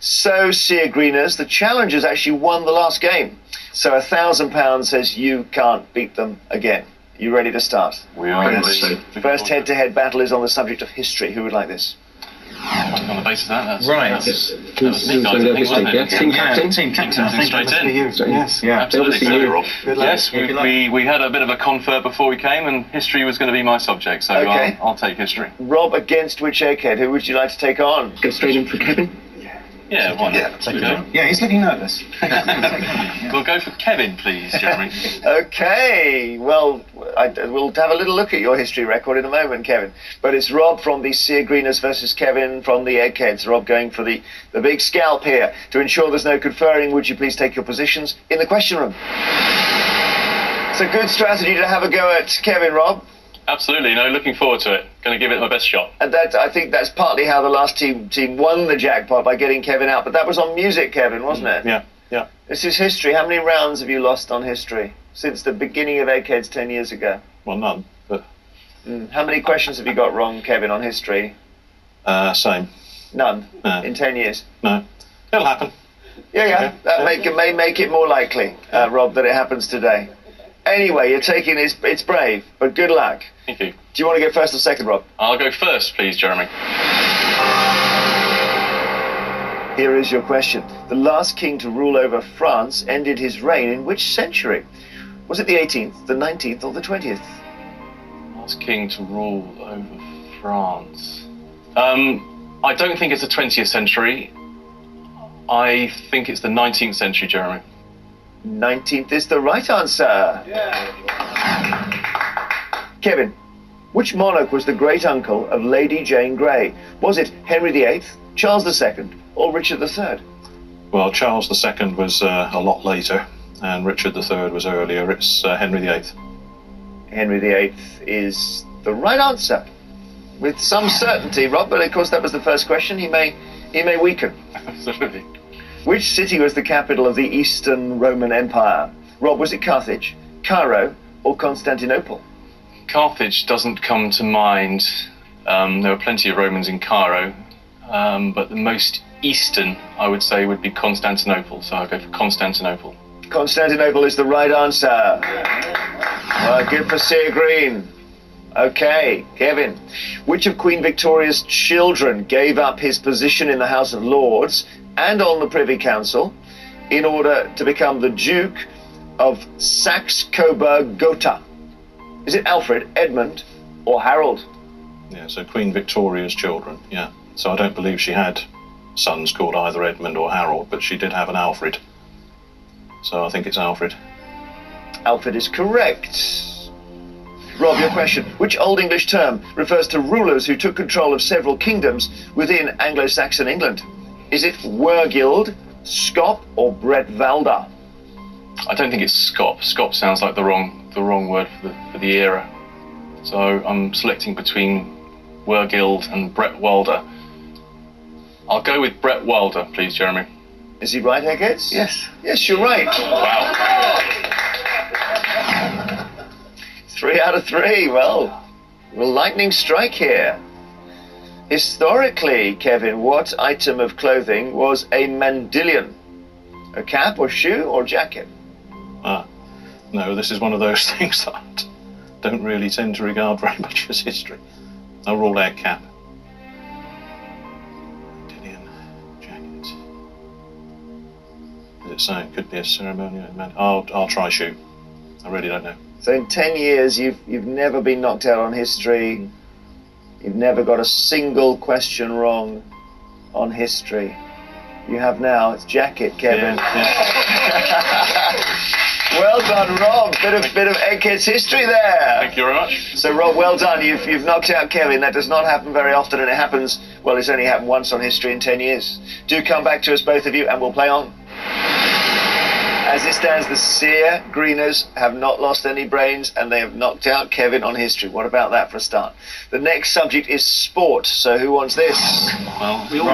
So, Sea Greeners, the challengers actually won the last game. So £1,000 says you can't beat them again. You ready to start? We are. First head-to-head battle is on the subject of history. Who would like this? On the basis of that, that's right. That was Nick, I think, wasn't it? Team captain. Team captain. I think straight in. Yes, yeah, absolutely. Good luck. Yes, we had a bit of a confer before we came, and history was going to be my subject, so okay. I'll take history. Rob against which egghead? Who would you like to take on? Go straight in for Kevin. Yeah, why not? Yeah, yeah, he's looking nervous. We'll go for Kevin, please, Jeremy. Okay, well, we'll have a little look at your history record in a moment, Kevin. But it's Rob from the Sea Greeners versus Kevin from the Eggheads. Rob going for the big scalp here. To ensure there's no conferring, would you please take your positions in the question room? It's a good strategy to have a go at Kevin, Rob. Absolutely, no, looking forward to it. Going to give it my best shot. And I think that's partly how the last team won the jackpot, by getting Kevin out. But that was on music, Kevin, wasn't it? Yeah, yeah. This is history. How many rounds have you lost on history since the beginning of Eggheads 10 years ago? Well, none, but... How many questions have you got wrong, Kevin, on history? Same. None? In 10 years? No. It'll happen. Yeah. That may make it more likely, Rob, that it happens today. Anyway, you're taking it's brave, but good luck. Thank you. Do you want to go first or second, Rob? I'll go first, please, Jeremy. Here is your question. The last king to rule over France ended his reign in which century? Was it the 18th, the 19th, or the 20th? Last king to rule over France. I don't think it's the 20th century. I think it's the 19th century, Jeremy. 19th is the right answer. Yeah. Kevin, which monarch was the great-uncle of Lady Jane Grey? Was it Henry VIII, Charles II, or Richard III? Well, Charles II was a lot later, and Richard III was earlier. It's Henry VIII. Henry VIII is the right answer. With some certainty, Rob, but of course that was the first question. He may weaken. Absolutely. Which city was the capital of the Eastern Roman Empire? Rob, was it Carthage, Cairo, or Constantinople? Carthage doesn't come to mind. There were plenty of Romans in Cairo, but the most eastern, I would say, would be Constantinople, so I'll go for Constantinople. Constantinople is the right answer. Well, good for Sea Green. Okay, Kevin. Which of Queen Victoria's children gave up his position in the House of Lords and on the Privy Council in order to become the Duke of Saxe-Coburg-Gotha? Is it Alfred, Edmund, or Harold? Yeah, so Queen Victoria's children, yeah. So I don't believe she had sons called either Edmund or Harold, but she did have an Alfred. So I think it's Alfred. Alfred is correct. Rob, your question. Which Old English term refers to rulers who took control of several kingdoms within Anglo-Saxon England? Is it Wergild, Scop, or Bretwalda? I don't think it's Scop. Scop sounds like the wrong word for the era. So I'm selecting between Wergild and Bretwalda. I'll go with Bretwalda, please, Jeremy. Is he right, Eggheads? Yes. Yes, you're right. Wow. 3 out of 3. Well, lightning strike here. Historically, Kevin, what item of clothing was a mandillion? A cap or shoe or jacket? No, this is one of those things that I don't really tend to regard very much as history. I'll rule out cap. Mandillion jacket. Is it so? It could be a ceremonial. I'll try shoe. I really don't know. So in 10 years, you've never been knocked out on history. You've never got a single question wrong on history. You have now. It's jacket, Kevin. Yeah. Well done, Rob. Bit of Eggheads history there. Thank you very much. So, Rob, well done. You've knocked out Kevin. That does not happen very often, and it happens, well, it's only happened once on history in 10 years. Do come back to us, both of you, and we'll play on. As it stands, the Sea Greeners have not lost any brains, and they have knocked out Kevin on history. What about that for a start? The next subject is sport. So who wants this? Well, we all